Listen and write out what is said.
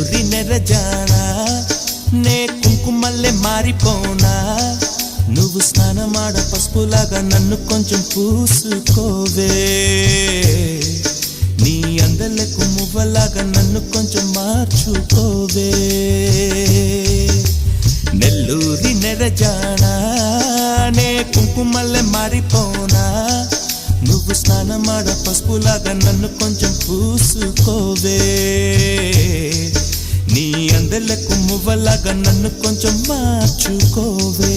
నెల్లూరి నెరజానా నే కుంకుమల్లే మారిపోనా నువ్వు స్నానమాడ పసుపులాగా నన్ను కొంచెం పూసుకోవే నీ అందలకు మువ్వలాగా నన్ను కొంచెం మార్చుకోవే నెల్లూరి నెరజానా నే కుంకుమల్లే మారిపోనా నువ్వు స్నానమాడ పసుపులాగా నన్ను కొంచెం పూసుకోవే నీ అందలకు మువ్వలాగా నన్ను కొంచెం మార్చుకోవే